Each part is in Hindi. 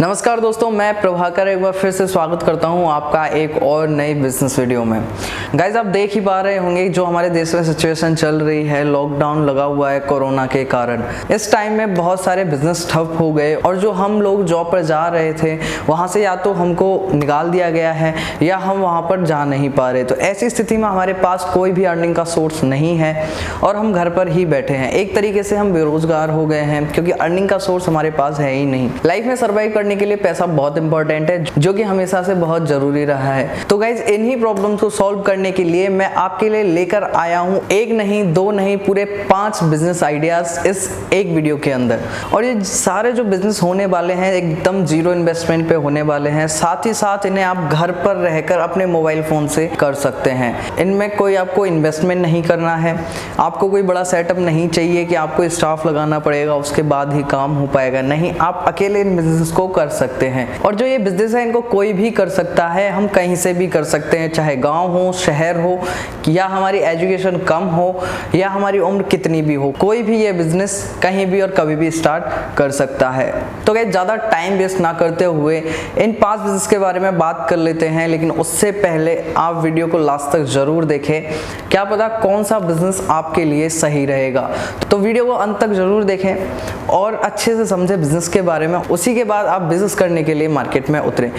नमस्कार दोस्तों, मैं प्रभाकर एक बार फिर से स्वागत करता हूं आपका एक और नई बिजनेस वीडियो में। गाइज, आप देख ही पा रहे होंगे जो हमारे देश में सिचुएशन चल रही है, लॉकडाउन लगा हुआ है कोरोना के कारण। इस टाइम में बहुत सारे बिजनेस ठप हो गए और जो हम लोग जॉब पर जा रहे थे वहां से या तो हमको निकाल दिया गया है या हम वहां पर जा नहीं पा रहे। तो ऐसी स्थिति में हमारे पास कोई भी अर्निंग का सोर्स नहीं है और हम घर पर ही बैठे हैं। एक तरीके से हम बेरोजगार हो गए हैं क्योंकि अर्निंग का सोर्स हमारे पास है ही नहीं। लाइफ में सर्वाइव करने के लिए पैसा बहुत इंपॉर्टेंट है, जो कि हमेशा से बहुत जरूरी रहा है। तो गाइज, इन्हीं प्रॉब्लम्स को सॉल्व करने के लिए मैं आपके लिए लेकर आया हूं एक नहीं, दो नहीं, पूरे 5 बिजनेस आइडियाज इस एक वीडियो के अंदर। और ये सारे जो बिजनेस होने वाले हैं एकदम जीरो इन्वेस्टमेंट पे होने वाले हैं। साथ ही साथ इन्हें आप घर पर रहकर अपने मोबाइल फोन से कर सकते हैं। इनमें कोई आपको इन्वेस्टमेंट नहीं करना है, आपको कोई बड़ा सेटअप नहीं चाहिए कि आपको स्टाफ लगाना पड़ेगा उसके बाद ही काम हो पाएगा। नहीं, आप अकेले इन बिजनेस को कर सकते हैं। और जो ये बिजनेस है इनको कोई भी कर सकता है, हम कहीं से भी कर सकते हैं, चाहे गांव हो, शहर हो, या हमारी एजुकेशन कम हो या हमारी उम्र कितनी भी हो, कोई भी ये बिजनेस कहीं भी और कभी भी स्टार्ट कर सकता है। तो गाइस, ज्यादा टाइम वेस्ट ना करते हुए इन 5 बिजनेस के बारे में बात कर लेते हैं। लेकिन उससे पहले आप वीडियो को लास्ट तक जरूर देखें, क्या पता कौन सा बिजनेस आपके लिए सही रहेगा। तो वीडियो को अंत तक जरूर देखें और अच्छे से समझे बिजनेस के बारे में, उसी के बाद आप बिजनेस करने के लिए मार्केट में उतरें।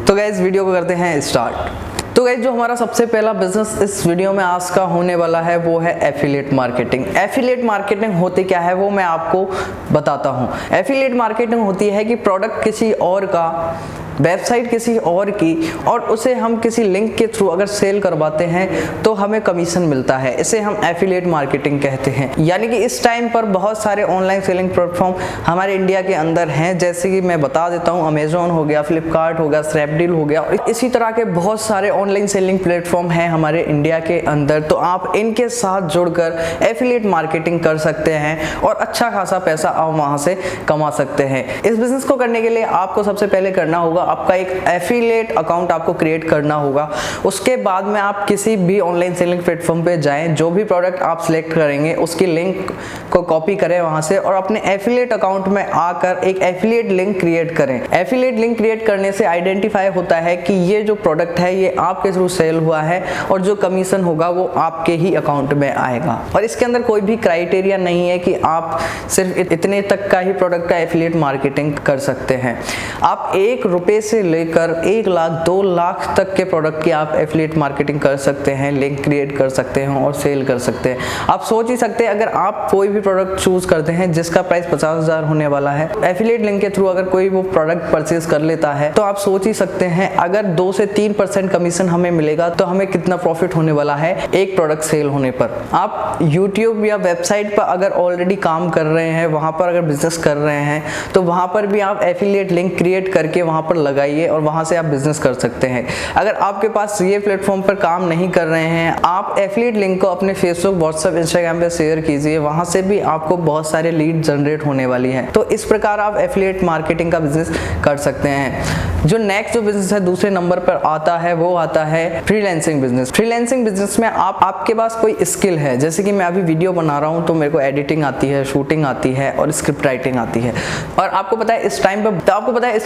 तो गाइस, वीडियो को करते हैं स्टार्ट। तो गाइस, जो हमारा सबसे पहला बिजनेस इस वीडियो में आज का होने वाला है वो है एफिलिएट मार्केटिंग। एफिलिएट मार्केटिंग होती क्या है वो मैं आपको बताता हूं। एफिलिएट मार्केटिंग होती है कि प्रोडक्ट किसी और का, वेबसाइट किसी और की, और उसे हम किसी लिंक के थ्रू अगर सेल करवाते हैं तो हमें कमीशन मिलता है। इसे हम एफिलिएट मार्केटिंग कहते हैं। यानी कि इस टाइम पर बहुत सारे ऑनलाइन सेलिंग प्लेटफॉर्म हमारे इंडिया के अंदर हैं, जैसे कि मैं बता देता हूं, अमेजोन हो गया, फ्लिपकार्ट हो गया, स्नैपडील हो गया, इसी तरह के बहुत सारे ऑनलाइन सेलिंग प्लेटफॉर्म हैं हमारे इंडिया के अंदर। तो आप इनके साथ जुड़कर एफिलिएट मार्केटिंग कर सकते हैं और अच्छा खासा पैसा आप वहां से कमा सकते हैं। इस बिजनेस को करने के लिए आपको सबसे पहले करना होगा, आपका एक एफिलिएट अकाउंट आपको क्रिएट करना होगा। उसके बाद में आप किसी भी ऑनलाइन सेलिंग प्लेटफॉर्म पे जाएं, जो भी प्रोडक्ट आप सिलेक्ट करेंगे उसकी लिंक को कॉपी करें वहां से और अपने एफिलिएट अकाउंट में आकर एक एफिलिएट लिंक क्रिएट करें। एफिलिएट लिंक क्रिएट करने से आइडेंटिफाई होता है कि ये जो प्रोडक्ट है ये आपके थ्रू सेल हुआ है और जो कमीशन होगा वो आपके ही अकाउंट में आएगा। और इसके अंदर कोई भी क्राइटेरिया नहीं है कि आप सिर्फ इतने तक का ही प्रोडक्ट का एफिलिएट मार्केटिंग कर सकते हैं। आप 1 रुपए से लेकर 1 लाख 2 लाख तक के प्रोडक्ट की आप एफिलिएट मार्केटिंग कर सकते हैं, लिंक क्रिएट कर सकते हैं और सेल कर सकते हैं। आप सोच ही सकते हैं, अगर आप कोई भी प्रोडक्ट चूज करते हैं जिसका प्राइस 50,000 होने वाला है, एफिलिएट लिंक के थ्रू अगर कोई वो प्रोडक्ट परचेज कर लेता है तो आप सोच ही सकते हैं अगर 2 से 3% कमीशन हमें मिलेगा तो हमें कितना प्रॉफिट होने वाला है एक प्रोडक्ट सेल होने पर। आप यूट्यूब या वेबसाइट पर अगर ऑलरेडी काम कर रहे हैं, वहां पर अगर बिजनेस कर रहे हैं तो वहां पर भी आप एफिलिएट लिंक क्रिएट करके वहां पर लगाइए और वहां से आप बिजनेस कर सकते हैं। अगर आपके पास ये प्लेटफॉर्म पर काम नहीं कर रहे हैं, आप एफिलिएट लिंक को अपने फेसबुक, व्हाट्सएप, इंस्टाग्राम पे शेयर कीजिए, वहां से भी आपको बहुत सारे लीड जनरेट होने वाली है। तो इस प्रकार आप एफिलिएट मार्केटिंग का बिजनेस कर सकते हैं। जो नेक्स्ट जो बिजनेस है दूसरे नंबर पर आता है वो आता है फ्रीलांसिंग बिजनेस। फ्रीलांसिंग बिजनेस में आपके पास कोई स्किल है, जैसे कि मैं अभी वीडियो बना रहा हूं तो मेरे को एडिटिंग आती है, शूटिंग आती है और स्क्रिप्ट राइटिंग आती है। और आपको पता है इस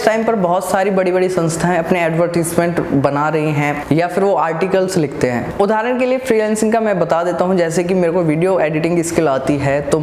टाइम पर बहुत सारी बड़ी संस्थाएं अपने एडवर्टीजमेंट बना रही हैं या फिर वो आर्टिकल्स लिखते हैं। उदाहरण के लिए फ्रीलांसिंग का मैं बता देता हूं, जैसे कि मेरे को वीडियो एडिटिंग की स्किल आती है तो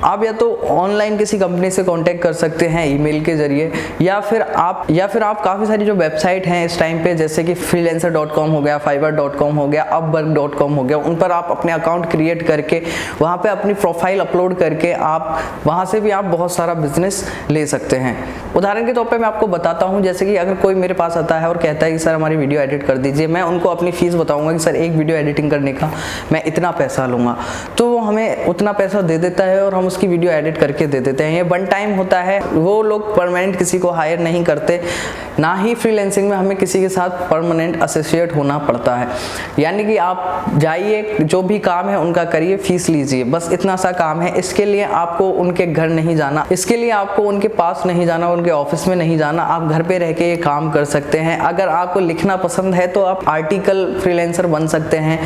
आप या तो ऑनलाइन किसी कंपनी से कांटेक्ट कर सकते हैं ईमेल के जरिए, या फिर आप काफी सारी जो वेबसाइट हैं इस टाइम पे, जैसे कि freelancer.com हो गया, fiverr.com हो गया, upwork.com हो गया, उन पर आप अपने अकाउंट क्रिएट करके वहां पे अपनी प्रोफाइल अपलोड करके आप वहां से भी आप बहुत सारा बिजनेस ले सकते हैं। उदाहरण के तौर पे मैं आपको बताता हूं, जैसे कि अगर कोई मेरे पास आता है और कहता है कि सर हमारी वीडियो एडिट कर दीजिए, मैं उनको अपनी फीस बताऊंगा कि सर एक वीडियो एडिटिंग करने का मैं इतना पैसा लूंगा, तो वो हमें उतना पैसा दे देता है और हम उसकी वीडियो एडिट करके दे देते हैं। ये 1 टाइम होता है, वो लोग परमानेंट किसी को हायर नहीं करते, ना ही फ्रीलांसिंग में हमें किसी के साथ परमानेंट एसोसिएट होना पड़ता है। यानी कि आप जाइए, जो भी काम है उनका करिए, फीस लीजिए, बस इतना सा काम है। इसके लिए आपको उनके घर नहीं जाना, इसके लिए आपको उनके पास नहीं जाना, उनके ऑफिस में नहीं जाना, आप घर पे रह के ये काम कर सकते हैं। अगर आपको लिखना पसंद है तो आप आर्टिकल फ्रीलांसर बन सकते हैं।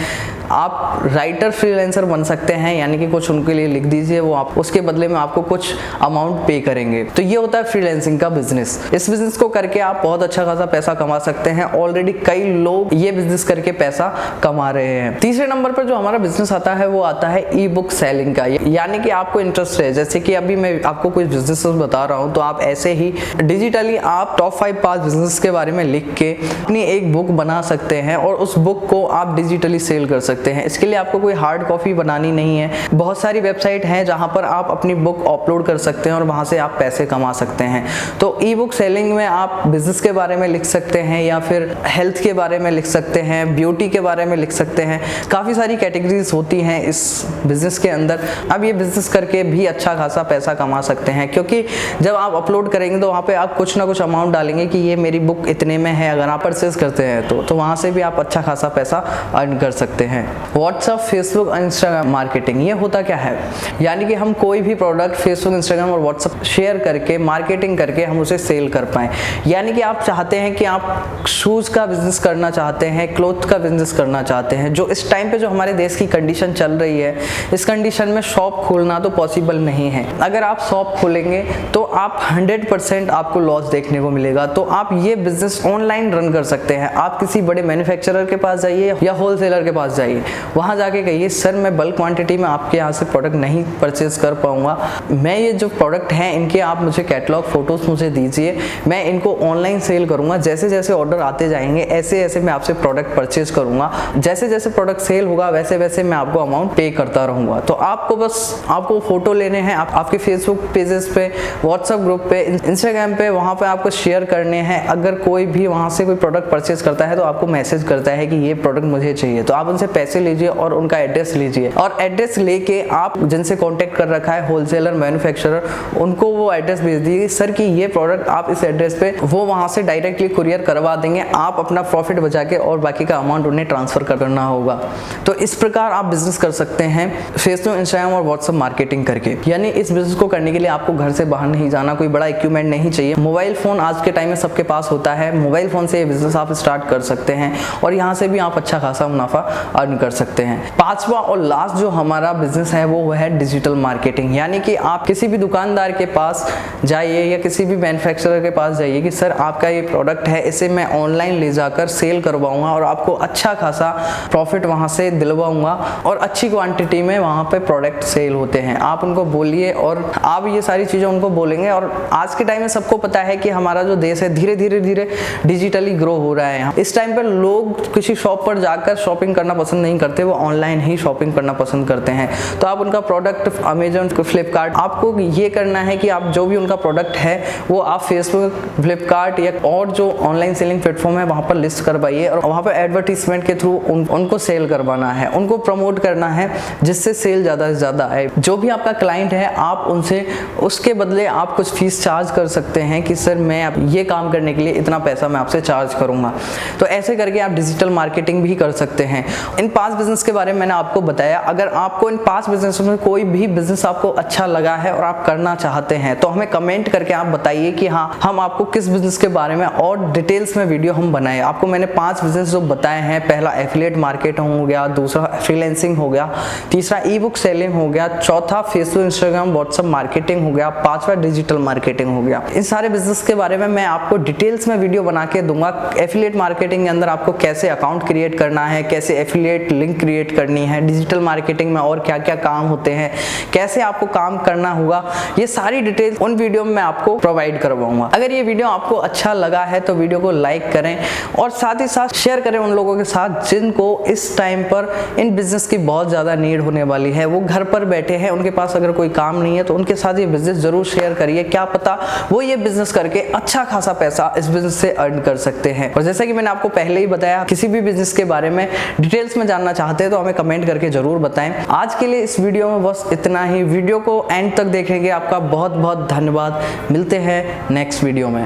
आप राइटर फ्रीलांसर बन सकते हैं, यानी कि कुछ उनके लिए लिख दीजिए, वो आप उसके बदले में आपको कुछ अमाउंट पे करेंगे। तो ये होता है फ्रीलांसिंग का बिजनेस। इस बिजनेस को करके आप बहुत अच्छा खासा पैसा कमा सकते हैं। ऑलरेडी कई लोग ये बिजनेस करके पैसा कमा रहे हैं। तीसरे नंबर पर जो हमारा बिजनेस आता है वो आता है ई बुक सेलिंग का, यानी कि आपको इंटरेस्ट है, जैसे कि अभी मैं आपको कुछ बिजनेस बता रहा हूं, तो आप ऐसे ही डिजिटली आप टॉप 5 बिजनेस के बारे में लिख के अपनी एक बुक बना सकते हैं और उस बुक को आप डिजिटली सेल कर सकते हैं। इसके लिए आपको कोई हार्ड कॉपी बनानी नहीं है। बहुत सारी वेबसाइट हैं जहां पर आप अपनी बुक अपलोड कर सकते हैं और वहां से आप पैसे कमा सकते हैं। तो ई बुक सेलिंग में आप बिजनेस के बारे में लिख सकते हैं, या फिर हेल्थ के बारे में लिख सकते हैं, ब्यूटी के बारे में लिख सकते हैं। काफ़ी सारी कैटेगरीज होती हैं इस बिजनेस के अंदर। अब ये बिजनेस करके भी अच्छा खासा पैसा कमा सकते हैं, क्योंकि जब आप अपलोड करेंगे तो वहाँ पे आप कुछ ना कुछ अमाउंट डालेंगे कि ये मेरी बुक इतने में है। अगर आप परचेज करते हैं तो वहाँ से भी आप अच्छा खासा पैसा अर्न कर सकते हैं। व्हाट्सएप, फेसबुक और इंस्टाग्राम मार्केटिंग, ये होता क्या है, यानी कि हम कोई भी प्रोडक्ट फेसबुक, इंस्टाग्राम और व्हाट्सएप शेयर करके, मार्केटिंग करके हम उसे सेल कर पाएँ। यानी कि आप चाहते हैं कि आप शूज़ का बिजनेस करना चाहते हैं, क्लोथ का बिजनेस करना चाहते हैं। जो इस टाइम पे जो हमारे देश की कंडीशन चल रही है, इस कंडीशन में शॉप खोलना तो पॉसिबल नहीं है। अगर आप शॉप खोलेंगे तो आप 100% आपको लॉस देखने को मिलेगा। तो आप ये बिजनेस ऑनलाइन रन कर सकते हैं। आप किसी बड़े मैन्युफैक्चरर के पास जाइए या होलसेलर के पास जाइए, वहां जाके कहिए सर मैं बल्क क्वांटिटी में आपके यहाँ से प्रोडक्ट नहीं परचेज कर पाऊंगा, मैं ये जो प्रोडक्ट हैं इनके आप मुझे कैटलॉग फोटोज मुझे दीजिए, मैं इनको ऑनलाइन सेल करूंगा। जैसे जैसे ऑर्डर आते जाएंगे ऐसे ऐसे मैं आपसे प्रोडक्ट परचेज करूंगा। जैसे जैसे प्रोडक्ट सेल होगा वैसे वैसे मैं आपको अमाउंट पे करता रहूंगा। तो आपको बस आपको फोटो लेने हैं, आपके फेसबुक पेजेस पे, व्हाट्सएप ग्रुप पे, इंस्टाग्राम पे, वहां पे आपको शेयर करने हैं। अगर कोई भी वहां से कोई प्रोडक्ट परचेज करता है तो आपको मैसेज करता है कि ये प्रोडक्ट मुझे चाहिए, तो आप उनसे पैसे लीजिए और उनका एड्रेस लीजिए, और एड्रेस लेके आप जिनसे कॉन्टेक्ट कर रखा है होलसेलर, मैन्युफैक्चरर, उनको वो एड्रेस भेज दीजिए सर कि ये प्रोडक्ट आप इस एड्रेस पे, वो वहां से डायरेक्टली कुरियर करवा देंगे। आप अपना प्रॉफिट बचा के और बाकी का अमाउंट उन्हें ट्रांसफर करना होगा। तो इस प्रकार आप बिजनेस कर सकते हैं फेसबुक, इंस्टाग्राम और व्हाट्सएप मार्केटिंग करके। यानी इस बिजनेस को करने के लिए आपको घर से बाहर नहीं जाना, कोई बड़ा इक्विपमेंट नहीं चाहिए। मोबाइल फोन आज के टाइम में सबके पास होता है, मोबाइल फोन से ये बिजनेस आप स्टार्ट कर सकते हैं और यहाँ से भी आप अच्छा खासा मुनाफा अर्न कर सकते हैं। पांचवा और लास्ट जो हमारा बिजनेस है वो है डिजिटल मार्केटिंग। यानी कि आप किसी भी दुकानदार के पास जाइए या किसी भी मैन्युफैक्चरर के पास जाइए कि सर आपका ये प्रोडक्ट है, इसे मैं ऑनलाइन ले जाकर सेल करवाऊंगा और आपको अच्छा खासा प्रॉफिट वहां से दिलवाऊंगा और अच्छी क्वांटिटी में वहां पे प्रोडक्ट सेल होते हैं। आप उनको बोलिए और आप ये सारी चीजें उनको बोलेंगे। और आज के टाइम में सबको पता है कि हमारा जो देश है धीरे धीरे डिजिटली ग्रो हो रहा है। इस टाइम पर लोग किसी शॉप पर जाकर शॉपिंग करना पसंद नहीं करते, वो ऑनलाइन ही शॉपिंग करना पसंद करते हैं। तो आप उनका प्रोडक्ट अमेजन, फ्लिपकार्ट, आपको ये करना है कि आप जो भी उनका प्रोडक्ट है वो आप फेसबुक, फ्लिपकार्ट या और जो ऑनलाइन सेलिंग प्लेटफॉर्म है वहां पर लिस्ट करवाइए और वहां पर एडवर्टीजमेंट के थ्रू उनको सेल करवाना है, उनको प्रमोट करना है जिससे सेल ज्यादा से ज्यादा आए। जो भी आपका क्लाइंट है आप उनसे उसके बदले आप कुछ फीस चार्ज कर सकते हैं कि सर मैं ये काम करने के लिए इतना पैसा मैं आपसे चार्ज करूंगा। तो ऐसे करके आप डिजिटल मार्केटिंग भी कर सकते हैं। इन 5 बिजनेस के बारे में मैंने आपको बताया। अगर आपको इन 5 बिजनेस में कोई भी बिजनेस आपको अच्छा लगा है और आप करना चाहते हैं तो हमें कमेंट करके आप बताइए कि हाँ हम आपको किस बिजनेस के बारे में और डिटेल्स में वीडियो हम बनाए। आपको मैंने 5 बिजनेस जो बताए हैं, पहला एफिलिएट मार्केट हो गया, दूसरा फ्रीलांसिंग हो गया, तीसरा ई बुक सेलिंग हो गया, चौथा फेसबुक, इंस्टाग्राम, व्हाट्सएप मार्केटिंग हो गया, पांचवा डिजिटल मार्केटिंग हो गया। इन सारे बिजनेस के बारे में मैं आपको डिटेल्स में वीडियो बना के दूंगा। एफिलिएट मार्केटिंग के अंदर आपको कैसे अकाउंट क्रिएट करना है, कैसे एफिलिएट लिंक क्रिएट करनी है, डिजिटल मार्केटिंग में और क्या क्या काम होते हैं, कैसे आपको काम करना होगा, ये सारी डिटेल्स उन वीडियो में मैं आपको प्रोवाइड करवाऊंगा। अगर ये वीडियो आपको अच्छा लगा है तो वीडियो को लाइक करें और साथ ही साथ शेयर करें उन लोगों के साथ जिनको इस टाइम पर इन बिजनेस की बहुत ज्यादा नीड होने वाली है। वो घर पर बैठे हैं, उनके पास अगर कोई काम नहीं है तो उनके साथ ये बिजनेस जरूर शेयर करिए। क्या पता वो ये बिजनेस करके अच्छा खासा पैसा इस बिजनेस से अर्न कर सकते हैं। और जैसा कि मैंने आपको पहले ही बताया, किसी भी बिजनेस के बारे में डिटेल्स में जानना चाहते हैं तो हमें कमेंट करके जरूर बताएं। आज के लिए इस वीडियो में बस इतना ही। वीडियो को एंड तक देखने के आपका बहुत बहुत धन्यवाद। मिलते हैं नेक्स्ट वीडियो में।